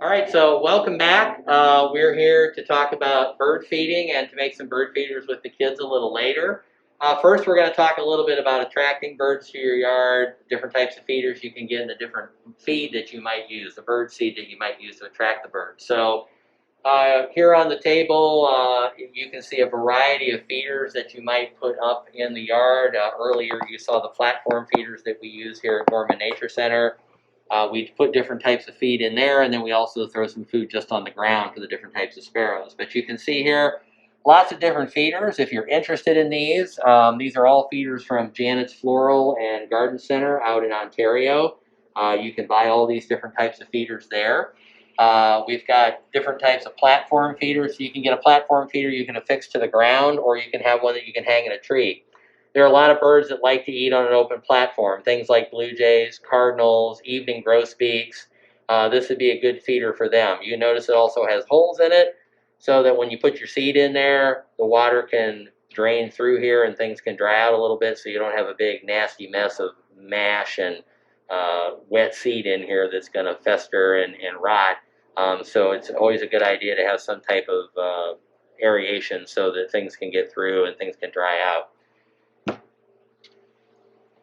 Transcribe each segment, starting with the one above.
All right, so welcome back. We're here to talk about bird feeding and to make some bird feeders with the kids a little later. First, we're going to talk a little bit about attracting birds to your yard, different types of feeders you can get, and the different feed that you might use, the bird seed that you might use to attract the birds. So here on the table, you can see a variety of feeders that you might put up in the yard. Earlier, you saw the platform feeders that we use here at Norman Nature Center. We put different types of feed in there, and then we also throw some food just on the ground for the different types of sparrows. But you can see here lots of different feeders. If you're interested in these are all feeders from Janet's Floral and Garden Center out in Ontario. You can buy all these different types of feeders there. We've got different types of platform feeders. So you can get a platform feeder you can affix to the ground, or you can have one that you can hang in a tree. There are a lot of birds that like to eat on an open platform, things like blue jays, cardinals, evening grosbeaks. This would be a good feeder for them. You notice it also has holes in it so that when you put your seed in there, the water can drain through here and things can dry out a little bit so you don't have a big nasty mess of mash and wet seed in here that's going to fester and rot. So it's always a good idea to have some type of aeration so that things can get through and things can dry out.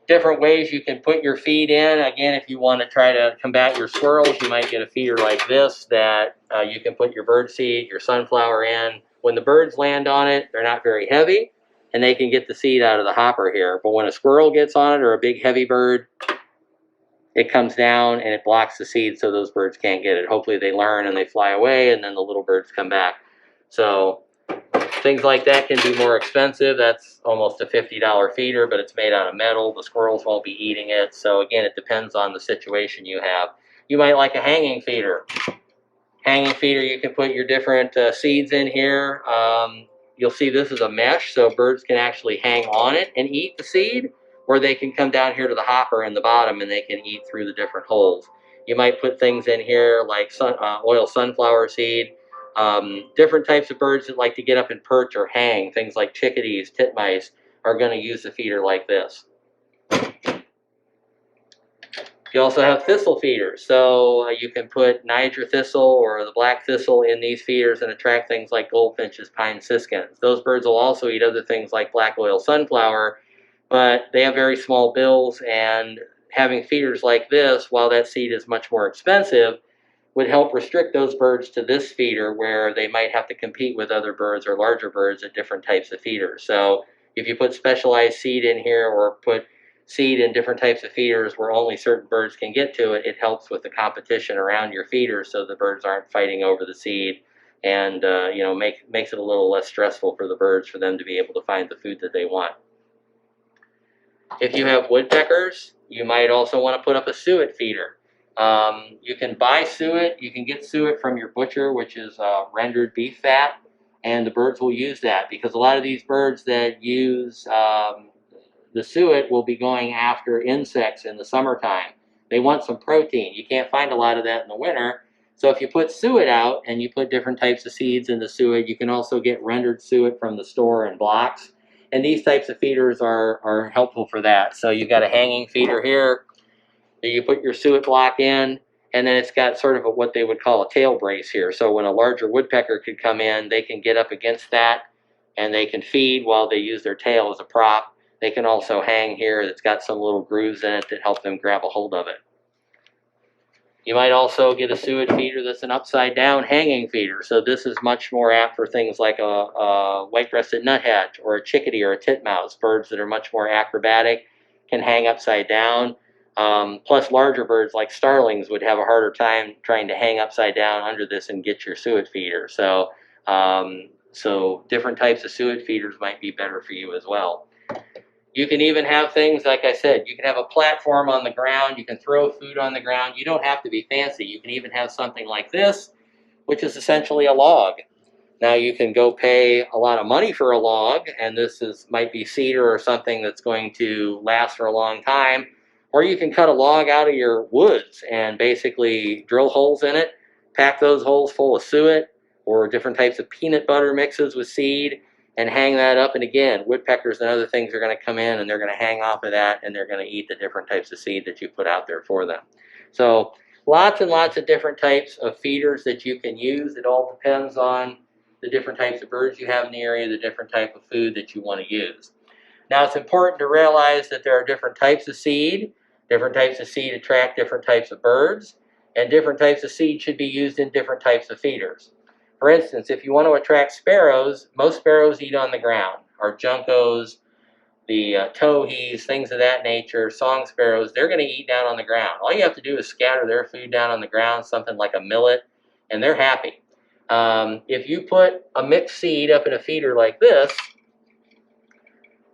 Different ways you can put your feed in. Again, if you want to try to combat your squirrels, you might get a feeder like this that you can put your bird seed, your sunflower in. When the birds land on it, they're not very heavy, and they can get the seed out of the hopper here. But when a squirrel gets on it or a big heavy bird, it comes down and it blocks the seed so those birds can't get it. Hopefully they learn and they fly away, and then the little birds come back. So things like that can be more expensive. That's almost a $50 feeder, but it's made out of metal. The squirrels won't be eating it. So again, it depends on the situation you have. You might like a hanging feeder. Hanging feeder, you can put your different seeds in here. You'll see this is a mesh, so birds can actually hang on it and eat the seed, or they can come down here to the hopper in the bottom and they can eat through the different holes. You might put things in here like oil sunflower seed. Different types of birds that like to get up and perch or hang, things like chickadees, titmice, are going to use a feeder like this. You also have thistle feeders, so you can put Niger thistle or the black thistle in these feeders and attract things like goldfinches, pine siskins. Those birds will also eat other things like black oil sunflower, but they have very small bills, and having feeders like this, while that seed is much more expensive, would help restrict those birds to this feeder where they might have to compete with other birds or larger birds at different types of feeders. So if you put specialized seed in here or put seed in different types of feeders where only certain birds can get to it, it helps with the competition around your feeder so the birds aren't fighting over the seed, and makes it a little less stressful for the birds for them to be able to find the food that they want. If you have woodpeckers, you might also want to put up a suet feeder. You can buy suet. You can get suet from your butcher, which is rendered beef fat, and the birds will use that because a lot of these birds that use the suet will be going after insects in the summertime. They want some protein. You can't find a lot of that in the winter. So if you put suet out and you put different types of seeds in the suet, you can also get rendered suet from the store in blocks. And these types of feeders are helpful for that. So you've got a hanging feeder here. You put your suet block in, and then it's got sort of what they would call a tail brace here. So when a larger woodpecker could come in, they can get up against that, and they can feed while they use their tail as a prop. They can also hang here. It's got some little grooves in it that help them grab a hold of it. You might also get a suet feeder that's an upside-down hanging feeder. So this is much more apt for things like a white-breasted nuthatch or a chickadee or a titmouse, birds that are much more acrobatic, can hang upside down. Plus larger birds like starlings would have a harder time trying to hang upside down under this and get your suet feeder. So different types of suet feeders might be better for you as well. You can even have things, like I said, you can have a platform on the ground. You can throw food on the ground. You don't have to be fancy. You can even have something like this, which is essentially a log. Now you can go pay a lot of money for a log, and might be cedar or something that's going to last for a long time. Or you can cut a log out of your woods and basically drill holes in it, pack those holes full of suet or different types of peanut butter mixes with seed, and hang that up. And again, woodpeckers and other things are going to come in and they're going to hang off of that, and they're going to eat the different types of seed that you put out there for them. So Lots and lots of different types of feeders that you can use. It all depends on the different types of birds you have in the area, the different type of food that you want to use. Now, it's important to realize that there are different types of seed. Different types of seed attract different types of birds, and different types of seed should be used in different types of feeders. For instance, if you want to attract sparrows, most sparrows eat on the ground. Our juncos, the towhees, things of that nature, song sparrows, they're going to eat down on the ground. All you have to do is scatter their food down on the ground, something like a millet, and they're happy. If you put a mixed seed up in a feeder like this,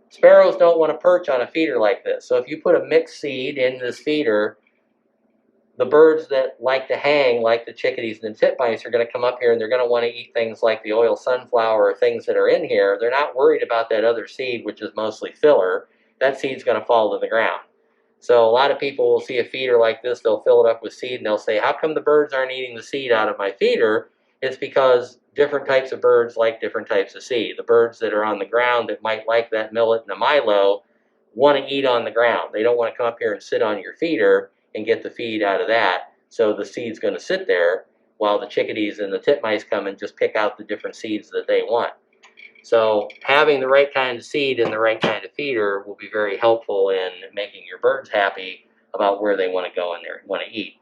sparrows don't want to perch on a feeder like this. So if you put a mixed seed in this feeder, the birds that like to hang, like the chickadees and the titmice, are going to come up here and they're going to want to eat things like the oil sunflower or things that are in here. They're not worried about that other seed, which is mostly filler. That seed's going to fall to the ground. So a lot of people will see a feeder like this, they'll fill it up with seed, and they'll say, how come the birds aren't eating the seed out of my feeder? It's because different types of birds like different types of seed. The birds that are on the ground that might like that millet and the milo want to eat on the ground. They don't want to come up here and sit on your feeder and get the feed out of that. So the seed's going to sit there while the chickadees and the titmice come and just pick out the different seeds that they want. So having the right kind of seed and the right kind of feeder will be very helpful in making your birds happy about where they want to go and they want to eat.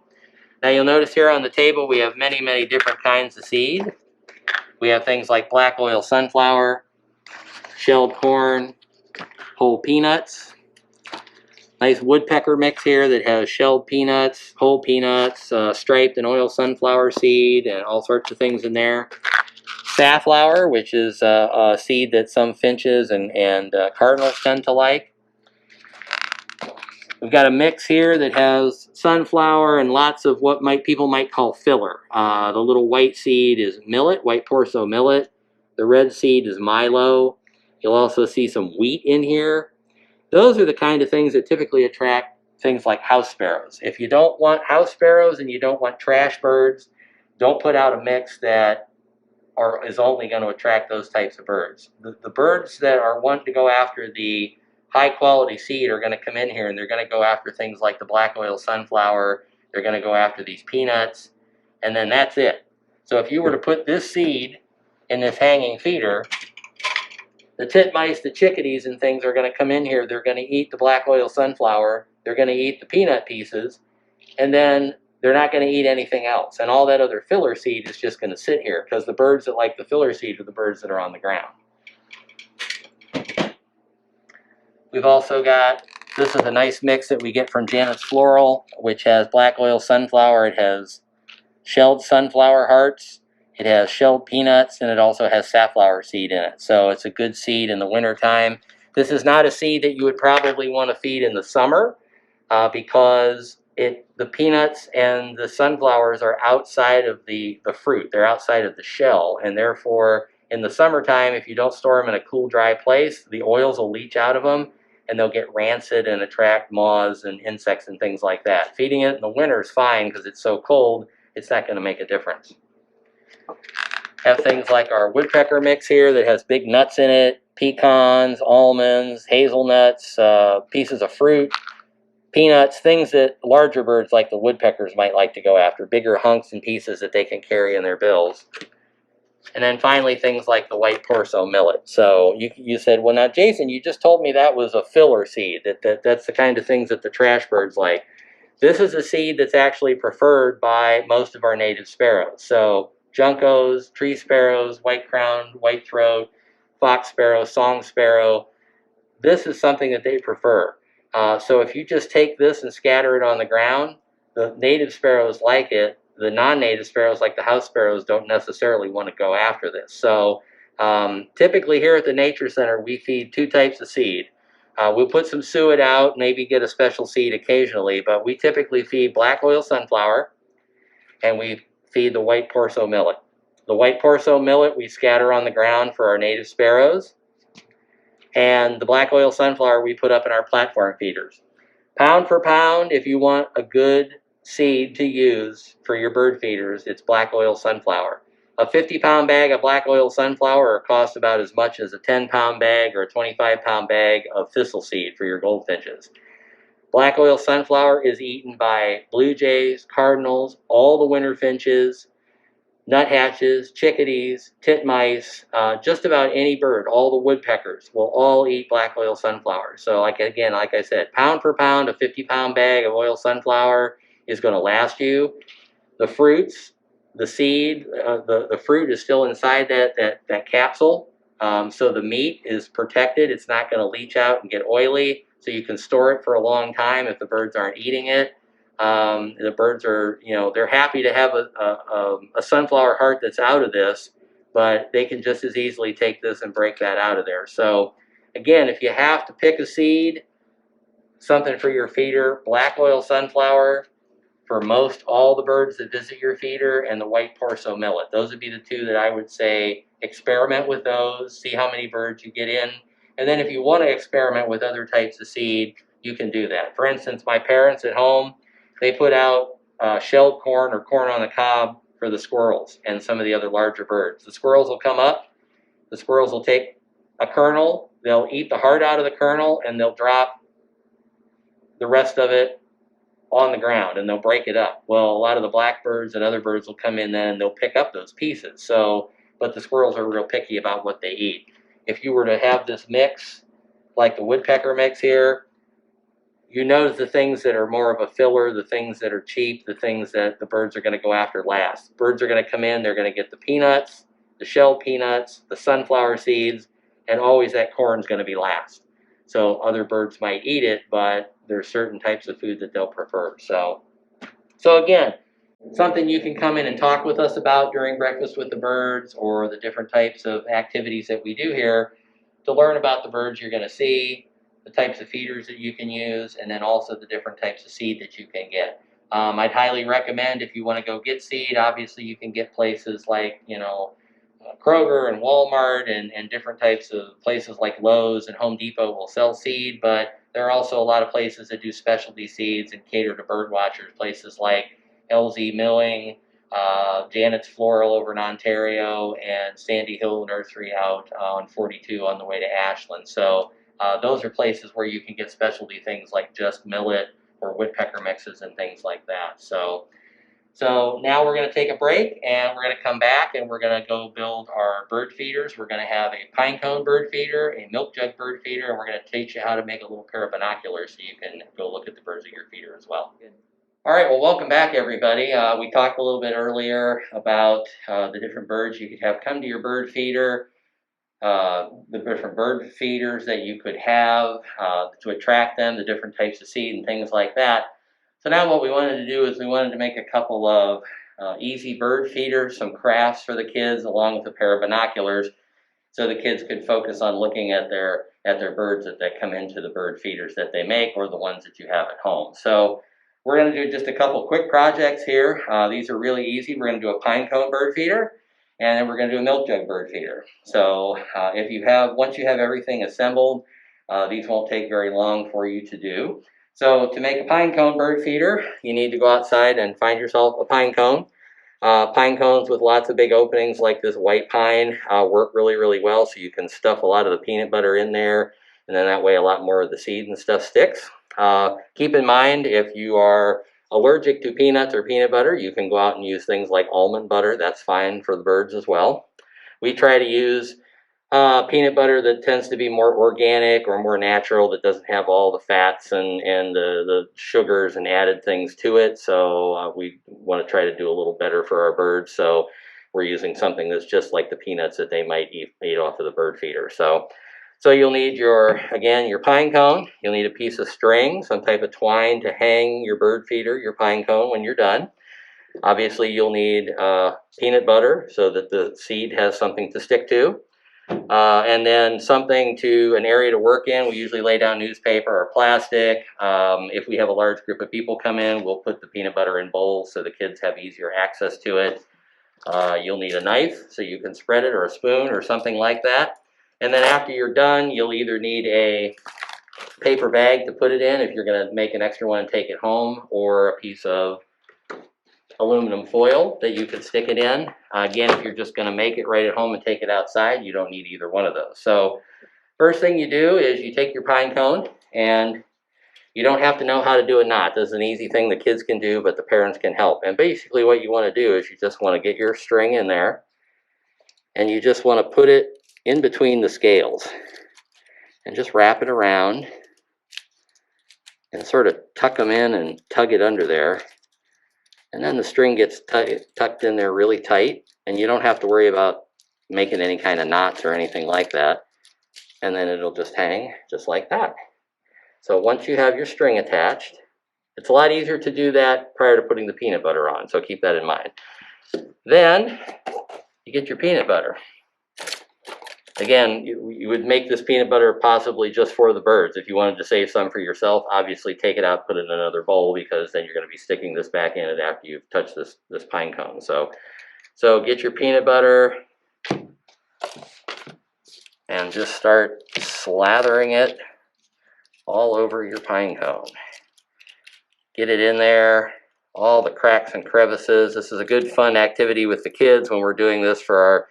Now you'll notice here on the table we have many, many different kinds of seed. We have things like black oil sunflower, shelled corn, whole peanuts. Nice woodpecker mix here that has shelled peanuts, whole peanuts, striped and oil sunflower seed, and all sorts of things in there. Safflower, which is a seed that some finches and cardinals tend to like. We've got a mix here that has sunflower and lots of what people might call filler. The little white seed is millet, white porso millet. The red seed is milo. You'll also see some wheat in here. Those are the kind of things that typically attract things like house sparrows. If you don't want house sparrows and you don't want trash birds, don't put out a mix that is only going to attract those types of birds. The birds that are wanting to go after the high quality seed are going to come in here and they're going to go after things like the black oil sunflower. They're going to go after these peanuts, and then that's it. So if you were to put this seed in this hanging feeder, the titmice, the chickadees and things are going to come in here. They're going to eat the black oil sunflower. They're going to eat the peanut pieces, and then they're not going to eat anything else. And all that other filler seed is just going to sit here because the birds that like the filler seed are the birds that are on the ground. We've also got, this is a nice mix that we get from Janet's Floral, which has black oil sunflower. It has shelled sunflower hearts. It has shelled peanuts, and it also has safflower seed in it. So it's a good seed in the wintertime. This is not a seed that you would probably want to feed in the summer because the peanuts and the sunflowers are outside of the fruit. They're outside of the shell, and therefore in the summertime, if you don't store them in a cool, dry place, the oils will leach out of them, and they'll get rancid and attract moths and insects and things like that. Feeding it in the winter is fine because it's so cold, it's not going to make a difference. Have things like our woodpecker mix here that has big nuts in it, pecans, almonds, hazelnuts, pieces of fruit, peanuts, things that larger birds like the woodpeckers might like to go after, bigger hunks and pieces that they can carry in their bills. And then finally, things like the white porso millet. So you said, well, now, Jason, you just told me that was a filler seed, that's the kind of things that the trash birds like. This is a seed that's actually preferred by most of our native sparrows. So juncos, tree sparrows, white-crowned, white-throat, fox sparrow, song sparrow, this is something that they prefer. So if you just take this and scatter it on the ground, the native sparrows like it. The non-native sparrows, like the house sparrows, don't necessarily want to go after this. So typically here at the Nature Center, we feed two types of seed. We'll put some suet out, maybe get a special seed occasionally, but we typically feed black oil sunflower, and we feed the white porso millet. The white porso millet we scatter on the ground for our native sparrows, and the black oil sunflower we put up in our platform feeders. Pound for pound, if you want a good seed to use for your bird feeders, it's black oil sunflower. A 50-pound bag of black oil sunflower costs about as much as a 10-pound bag or a 25-pound bag of thistle seed for your goldfinches. Black oil sunflower is eaten by blue jays, cardinals, all the winter finches, nuthatches, chickadees, titmice, just about any bird. All the woodpeckers will all eat black oil sunflower. So like I said, pound for pound, a 50-pound bag of oil sunflower is going to last you. The fruits, the seed, the fruit is still inside that capsule. So the meat is protected. It's not going to leach out and get oily. So you can store it for a long time if the birds aren't eating it. The birds are, they're happy to have a sunflower heart that's out of this, but they can just as easily take this and break that out of there. So again, if you have to pick a seed, something for your feeder, black oil sunflower for most all the birds that visit your feeder, and the white torso millet. Those would be the two that I would say experiment with those, see how many birds you get in. And then if you want to experiment with other types of seed, you can do that. For instance, my parents at home, they put out shelled corn or corn on the cob for the squirrels and some of the other larger birds. The squirrels will come up, the squirrels will take a kernel, they'll eat the heart out of the kernel, and they'll drop the rest of it on the ground, and they'll break it up. Well, a lot of the blackbirds and other birds will come in then and they'll pick up those pieces. So, but the squirrels are real picky about what they eat. If you were to have this mix, like the woodpecker mix here, you notice the things that are more of a filler, the things that are cheap, the things that the birds are going to go after last. Birds are going to come in, they're going to get the peanuts, the shelled peanuts, the sunflower seeds, and always that corn's going to be last. So other birds might eat it, but there's certain types of food that they'll prefer. So again, something you can come in and talk with us about during Breakfast with the Birds, or the different types of activities that we do here to learn about the birds you're going to see, the types of feeders that you can use, and then also the different types of seed that you can get. I'd highly recommend, if you want to go get seed, obviously you can get places like, Kroger and Walmart and different types of places like Lowe's and Home Depot will sell seed, but there are also a lot of places that do specialty seeds and cater to bird watchers, places like LZ Milling, Janet's Floral over in Ontario, and Sandy Hill Nursery out on 42 on the way to Ashland. So those are places where you can get specialty things like just millet or woodpecker mixes and things like that. So now we're going to take a break, and we're going to come back, and we're going to go build our bird feeders. We're going to have a pine cone bird feeder, a milk jug bird feeder, and we're going to teach you how to make a little pair of binoculars so you can go look at the birds of your feeder as well. All right, well, welcome back, everybody. We talked a little bit earlier about the different birds you could have come to your bird feeder, the different bird feeders that you could have to attract them, the different types of seed and things like that. So now what we wanted to do is we wanted to make a couple of easy bird feeders, some crafts for the kids, along with a pair of binoculars, so the kids could focus on looking at their birds that come into the bird feeders that they make, or the ones that you have at home. So we're going to do just a couple quick projects here. These are really easy. We're going to do a pine cone bird feeder, and then we're going to do a milk jug bird feeder. So once you have everything assembled, these won't take very long for you to do. So to make a pine cone bird feeder, you need to go outside and find yourself a pine cone. Pine cones with lots of big openings like this white pine work really, really well, so you can stuff a lot of the peanut butter in there, and then that way a lot more of the seed and stuff sticks. Keep in mind, if you are allergic to peanuts or peanut butter, you can go out and use things like almond butter. That's fine for the birds as well. We try to use peanut butter that tends to be more organic or more natural, that doesn't have all the fats and the sugars and added things to it. So we want to try to do a little better for our birds. So we're using something that's just like the peanuts that they might eat off of the bird feeder. So you'll need your pine cone. You'll need a piece of string, some type of twine to hang your bird feeder, your pine cone, when you're done. Obviously, you'll need peanut butter so that the seed has something to stick to. And then an area to work in. We usually lay down newspaper or plastic. If we have a large group of people come in, we'll put the peanut butter in bowls so the kids have easier access to it. You'll need a knife so you can spread it, or a spoon or something like that. And then after you're done, you'll either need a paper bag to put it in if you're going to make an extra one and take it home, or a piece of aluminum foil that you could stick it in. Again, if you're just going to make it right at home and take it outside, you don't need either one of those. So first thing you do is you take your pine cone and You don't have to know how to do a knot. This is an easy thing the kids can do, but the parents can help. And basically what you want to do is you just want to get your string in there, and you just want to put it in between the scales and just wrap it around and sort of tuck them in and tug it under there. And then the string gets tucked in there really tight, and you don't have to worry about making any kind of knots or anything like that. And then it'll just hang just like that. So once you have your string attached, it's a lot easier to do that prior to putting the peanut butter on, so keep that in mind. Then you get your peanut butter. Again, you would make this peanut butter possibly just for the birds. If you wanted to save some for yourself, obviously take it out, put it in another bowl, because then you're going to be sticking this back in it after you've touched this pine cone. So get your peanut butter and just start slathering it all over your pine cone. Get it in there, all the cracks and crevices. This is a good fun activity with the kids when we're doing this for our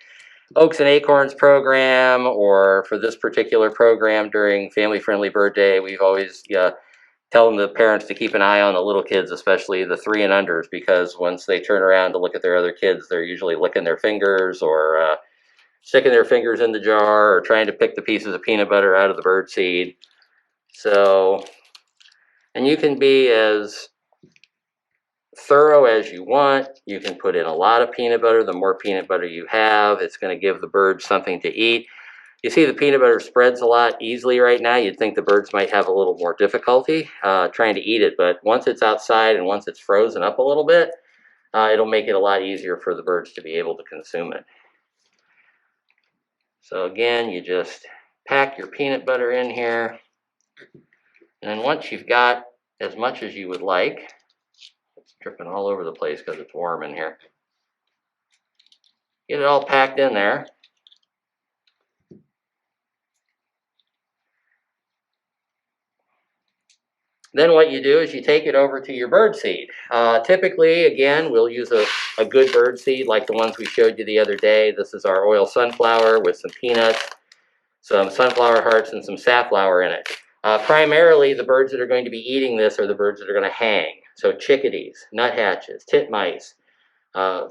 Oaks and Acorns program, or for this particular program during Family Friendly Bird Day. We've always telling the parents to keep an eye on the little kids, especially the 3 and unders, because once they turn around to look at their other kids, they're usually licking their fingers or sticking their fingers in the jar or trying to pick the pieces of peanut butter out of the bird seed. So, and you can be as thorough as you want. You can put in a lot of peanut butter. The more peanut butter you have, it's going to give the birds something to eat. You see the peanut butter spreads a lot easily right now. You'd think the birds might have a little more difficulty trying to eat it, but once it's outside and once it's frozen up a little bit, it'll make it a lot easier for the birds to be able to consume it. So again, you just pack your peanut butter in here, and then once you've got as much as you would like, it's dripping all over the place because it's warm in here. Get it all packed in there. Then what you do is you take it over to your bird seed. Typically, again, we'll use a good bird seed like the ones we showed you the other day. This is our oil sunflower with some peanuts, some sunflower hearts, and some safflower in it. Primarily, the birds that are going to be eating this are the birds that are going to hang. So chickadees, nuthatches, titmice,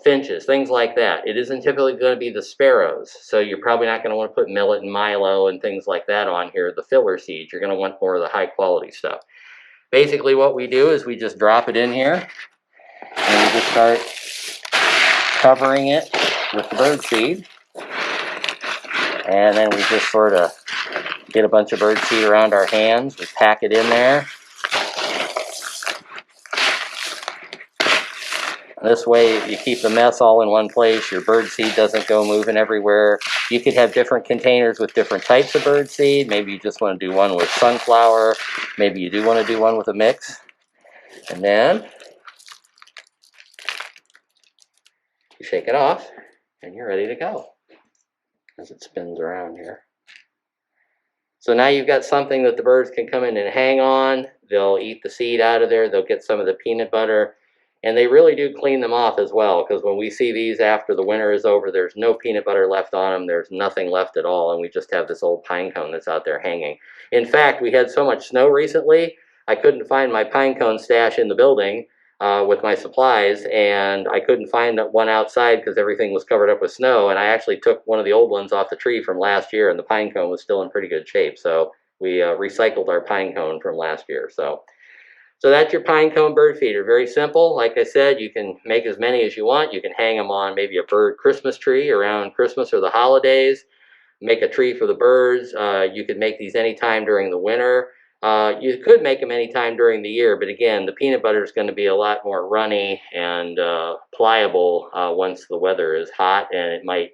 finches, things like that. It isn't typically going to be the sparrows, so you're probably not going to want to put millet and milo and things like that on here, the filler seeds. You're going to want more of the high quality stuff. Basically what we do is we just drop it in here and we just start covering it with the bird seed, and then we just sort of get a bunch of bird seed around our hands. We pack it in there. This way you keep the mess all in one place. Your bird seed doesn't go moving everywhere. You could have different containers with different types of bird seed. Maybe you just want to do one with sunflower. Maybe you do want to do one with a mix. And then you shake it off and you're ready to go as it spins around here. So now you've got something that the birds can come in and hang on. They'll eat the seed out of there. They'll get some of the peanut butter. And they really do clean them off as well, because when we see these after the winter is over, there's no peanut butter left on them. There's nothing left at all, and we just have this old pine cone that's out there hanging. In fact, we had so much snow recently, I couldn't find my pine cone stash in the building with my supplies, and I couldn't find one outside because everything was covered up with snow, and I actually took one of the old ones off the tree from last year, and the pine cone was still in pretty good shape. So we recycled our pine cone from last year. So that's your pine cone bird feeder. Very simple. Like I said, you can make as many as you want. You can hang them on maybe a bird Christmas tree around Christmas or the holidays. Make a tree for the birds. You could make these anytime during the winter. You could make them anytime during the year, but again, the peanut butter is going to be a lot more runny and pliable once the weather is hot, and it might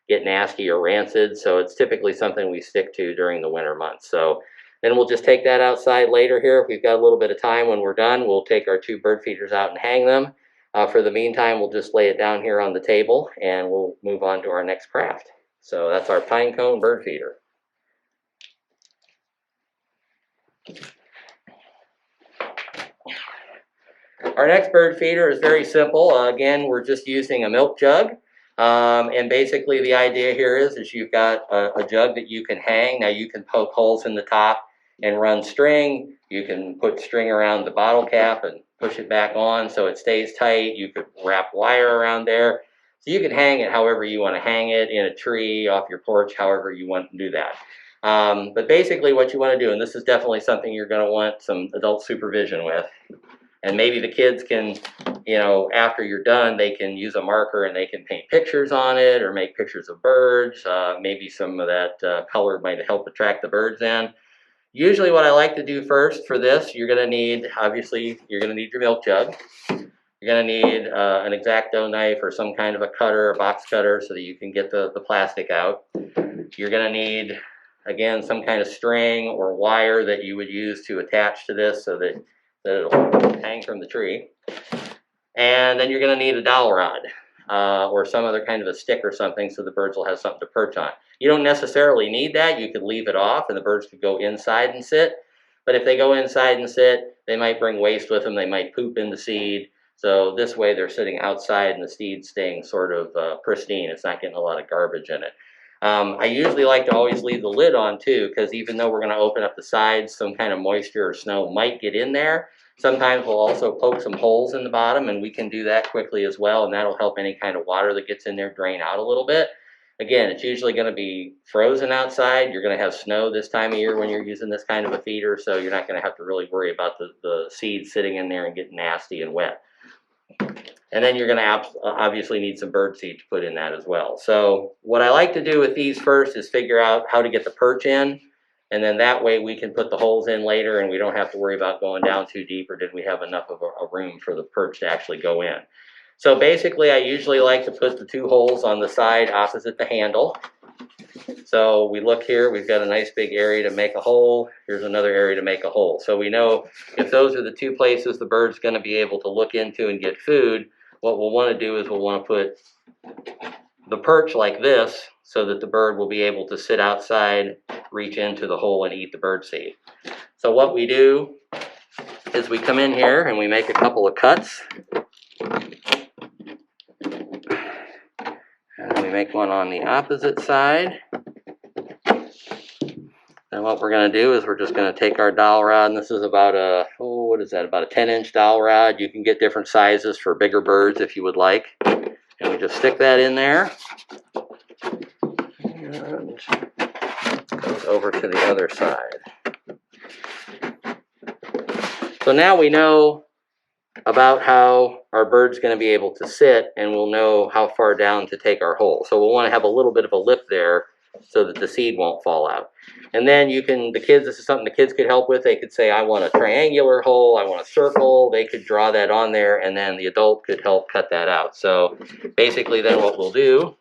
get nasty or rancid. So it's typically something we stick to during the winter months. So then we'll just take that outside later here. If we've got a little bit of time when we're done, we'll take our 2 bird feeders out and hang them. For the meantime, we'll just lay it down here on the table and we'll move on to our next craft. So that's our pine cone bird feeder. Our next bird feeder is very simple. Again, we're just using a milk jug. And basically the idea here is you've got a jug that you can hang. Now you can poke holes in the top and run string. You can put string around the bottle cap and push it back on so it stays tight. You could wrap wire around there. So you can hang it however you want to hang it, in a tree, off your porch, however you want to do that. But basically what you want to do, and this is definitely something you're going to want some adult supervision with, and maybe the kids can, you know, after you're done, they can use a marker and they can paint pictures on it or make pictures of birds. Maybe some of that color might help attract the birds in. Usually what I like to do first for this, you're going to need, obviously, you're going to need your milk jug. You're going to need an X-Acto knife or some kind of a cutter, a box cutter, so that you can get the plastic out. You're going to need, again, some kind of string or wire that you would use to attach to this so that it'll hang from the tree. And then you're going to need a dowel rod or some other kind of a stick or something so the birds will have something to perch on. You don't necessarily need that. You could leave it off and the birds could go inside and sit. But if they go inside and sit, they might bring waste with them. They might poop in the seed. So this way they're sitting outside and the seed's staying sort of pristine. It's not getting a lot of garbage in it. I usually like to always leave the lid on too, because even though we're going to open up the sides, some kind of moisture or snow might get in there. Sometimes we'll also poke some holes in the bottom, and we can do that quickly as well, and that'll help any kind of water that gets in there drain out a little bit. Again, it's usually going to be frozen outside. You're going to have snow this time of year when you're using this kind of a feeder, so you're not going to have to really worry about the seeds sitting in there and getting nasty and wet. And then you're going to obviously need some bird seed to put in that as well. So what I like to do with these first is figure out how to get the perch in. And then that way we can put the holes in later and we don't have to worry about going down too deep or did we have enough of a room for the perch to actually go in. So basically I usually like to put the 2 holes on the side opposite the handle. So we look here, we've got a nice big area to make a hole. Here's another area to make a hole. So we know if those are the 2 places the bird's going to be able to look into and get food, what we'll want to do is we'll want to put the perch like this so that the bird will be able to sit outside, reach into the hole and eat the bird seed. So what we do is we come in here and we make a couple of cuts. And we make one on the opposite side. And what we're going to do is we're just going to take our dowel rod, and this is about a, about a 10-inch dowel rod. You can get different sizes for bigger birds if you would like. And we just stick that in there. And goes over to the other side. So now we know about how our bird's going to be able to sit, and we'll know how far down to take our hole. So we'll want to have a little bit of a lip there so that the seed won't fall out. And then you can, this is something the kids could help with. They could say, I want a triangular hole, I want a circle. They could draw that on there, and then the adult could help cut that out. So basically then what we'll do,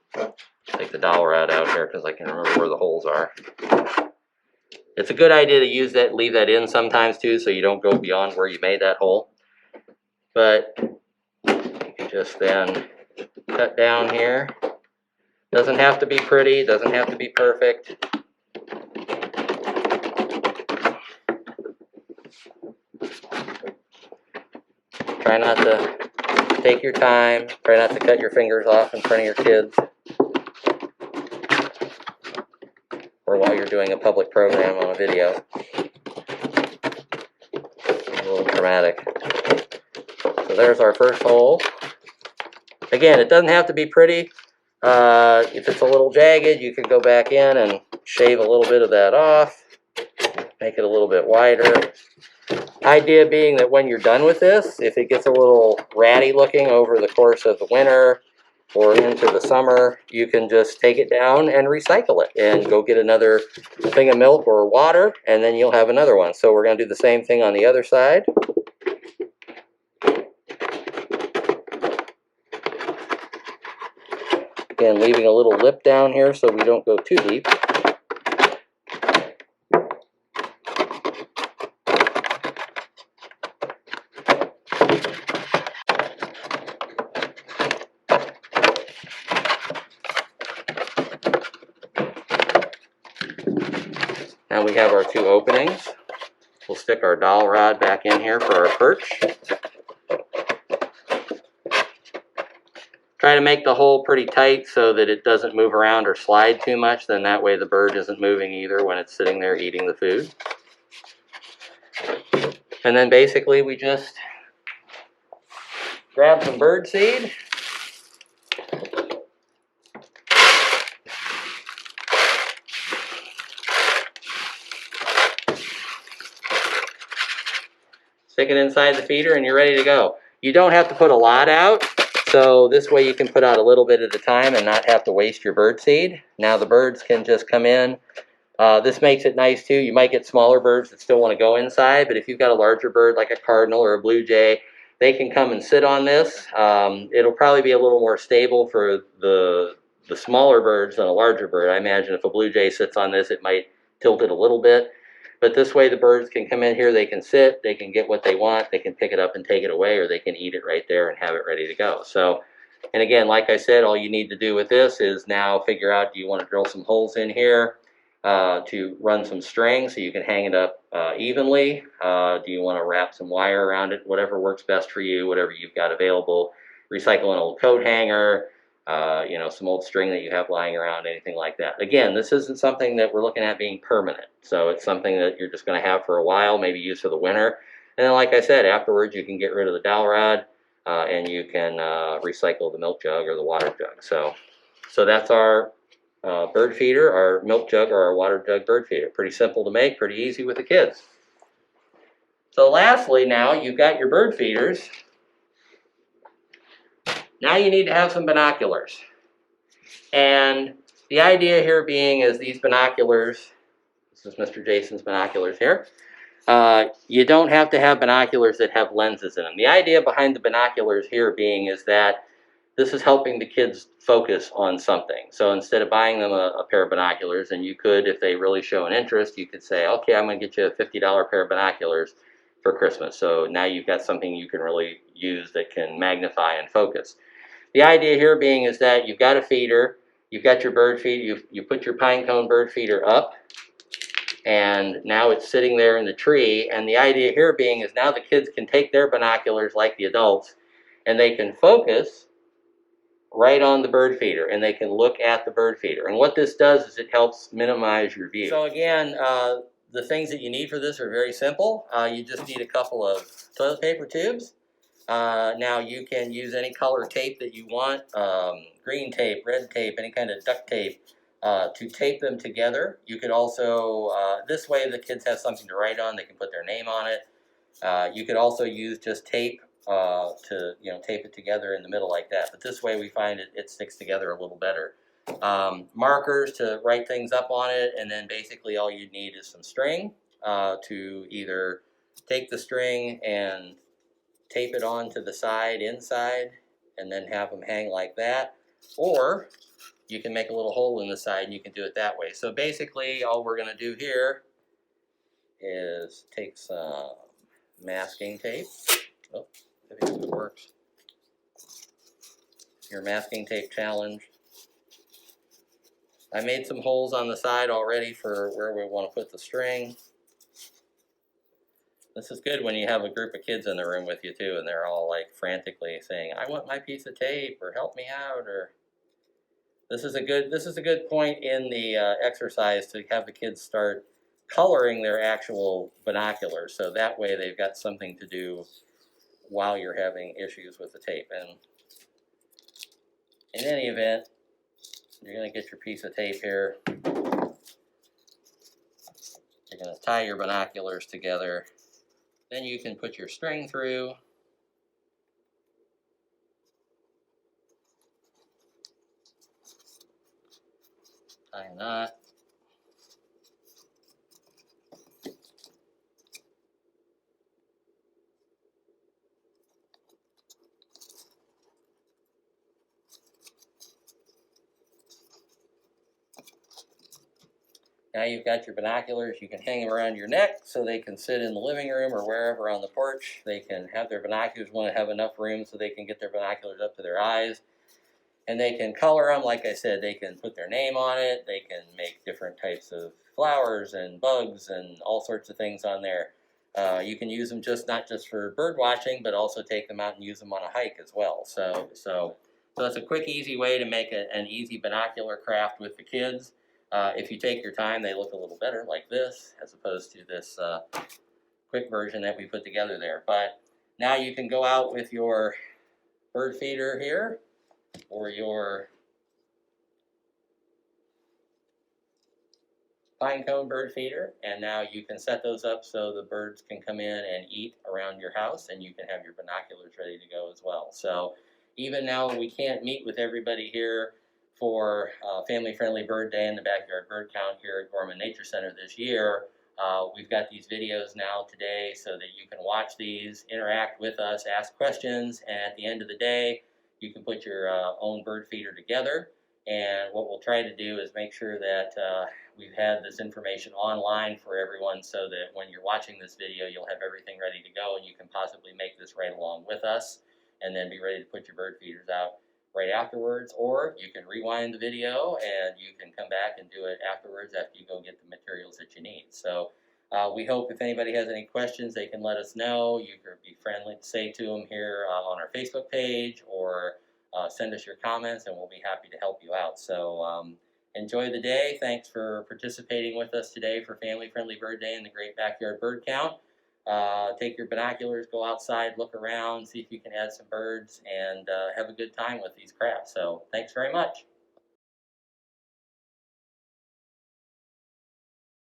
take the dowel rod out here because I can remember where the holes are. It's a good idea to use that, leave that in sometimes too, so you don't go beyond where you made that hole. But you can just then cut down here. Doesn't have to be pretty, doesn't have to be perfect. Try not to take your time. Try not to cut your fingers off in front of your kids. Or while you're doing a public program on a video. A little dramatic. So there's our first hole. Again, it doesn't have to be pretty. If it's a little jagged, you can go back in and shave a little bit of that off. Make it a little bit wider. Idea being that when you're done with this, if it gets a little ratty looking over the course of the winter or into the summer, you can just take it down and recycle it and go get another thing of milk or water, and then you'll have another one. So we're going to do the same thing on the other side. Again, leaving a little lip down here so we don't go too deep. Now we have our 2 openings. We'll stick our dowel rod back in here for our perch. Try to make the hole pretty tight so that it doesn't move around or slide too much. Then that way the bird isn't moving either when it's sitting there eating the food. And then basically we just grab some bird seed. Stick it inside the feeder and you're ready to go. You don't have to put a lot out, so this way you can put out a little bit at a time and not have to waste your bird seed. Now the birds can just come in. This makes it nice too. You might get smaller birds that still want to go inside, but if you've got a larger bird like a cardinal or a blue jay, they can come and sit on this. It'll probably be a little more stable for the smaller birds than a larger bird. I imagine if a blue jay sits on this, it might tilt it a little bit. But this way the birds can come in here, they can sit, they can get what they want, they can pick it up and take it away, or they can eat it right there and have it ready to go. So, and again, like I said, all you need to do with this is now figure out, do you want to drill some holes in here to run some string so you can hang it up evenly? Do you want to wrap some wire around it? Whatever works best for you, whatever you've got available. Recycle an old coat hanger, you know, some old string that you have lying around, anything like that. Again, this isn't something that we're looking at being permanent. So it's something that you're just going to have for a while, maybe use for the winter. And then, like I said, afterwards you can get rid of the dowel rod and you can recycle the milk jug or the water jug. So that's our bird feeder, our milk jug or our water jug bird feeder. Pretty simple to make, pretty easy with the kids. So lastly, now you've got your bird feeders. Now you need to have some binoculars. And the idea here being is these binoculars, this is Mr. Jason's binoculars here, you don't have to have binoculars that have lenses in them. The idea behind the binoculars here being is that this is helping the kids focus on something. So instead of buying them a pair of binoculars, and you could, if they really show an interest, you could say, okay, I'm going to get you a $50 pair of binoculars for Christmas. So now you've got something you can really use that can magnify and focus. The idea here being is that you've got a feeder, you've got your bird feeder, you put your pine cone bird feeder up, and now it's sitting there in the tree. And the idea here being is now the kids can take their binoculars like the adults, and they can focus right on the bird feeder, and they can look at the bird feeder. And what this does is it helps minimize your view. So again, the things that you need for this are very simple. You just need a couple of toilet paper tubes. Now you can use any color tape that you want, green tape, red tape, any kind of duct tape to tape them together. You could also, this way the kids have something to write on, they can put their name on it. You could also use just tape to tape it together in the middle like that. But this way we find it sticks together a little better. Markers to write things up on it, and then basically all you need is some string to either take the string and tape it onto the side inside and then have them hang like that, or you can make a little hole in the side and you can do it that way. So basically all we're going to do here is take some masking tape. Oh, if it works. Your masking tape challenge. I made some holes on the side already for where we want to put the string. This is good when you have a group of kids in the room with you too, and they're all like frantically saying, "I want my piece of tape," or "Help me out," or this is a good point in the exercise to have the kids start coloring their actual binoculars, so that way they've got something to do while you're having issues with the tape. And in any event, you're going to get your piece of tape here. You're going to tie your binoculars together. Then you can put your string through. Tie a knot. Now you've got your binoculars. You can hang them around your neck so they can sit in the living room or wherever on the porch. They can have their binoculars, want to have enough room so they can get their binoculars up to their eyes. And they can color them. Like I said, they can put their name on it. They can make different types of flowers and bugs and all sorts of things on there. You can use them not just for bird watching, but also take them out and use them on a hike as well. So it's a quick, easy way to make an easy binocular craft with the kids. If you take your time, they look a little better like this, as opposed to this quick version that we put together there. But now you can go out with your bird feeder here or your pine cone bird feeder, and now you can set those up so the birds can come in and eat around your house, and you can have your binoculars ready to go as well. So even now we can't meet with everybody here for family-friendly bird day in the backyard bird count here at Gorman Nature Center this year. We've got these videos now today so that you can watch these, interact with us, ask questions, and at the end of the day, you can put your own bird feeder together. And what we'll try to do is make sure that we've had this information online for everyone so that when you're watching this video, you'll have everything ready to go and you can possibly make this right along with us and then be ready to put your bird feeders out right afterwards. Or you can rewind the video and you can come back and do it afterwards after you go get the materials that you need. So we hope if anybody has any questions, they can let us know. You can be friendly, say to them here on our Facebook page, or send us your comments and we'll be happy to help you out. So enjoy the day. Thanks for participating with us today for Family Friendly Bird Day and the Great Backyard Bird Count. Take your binoculars, go outside, look around, see if you can add some birds, and have a good time with these crafts. So thanks very much.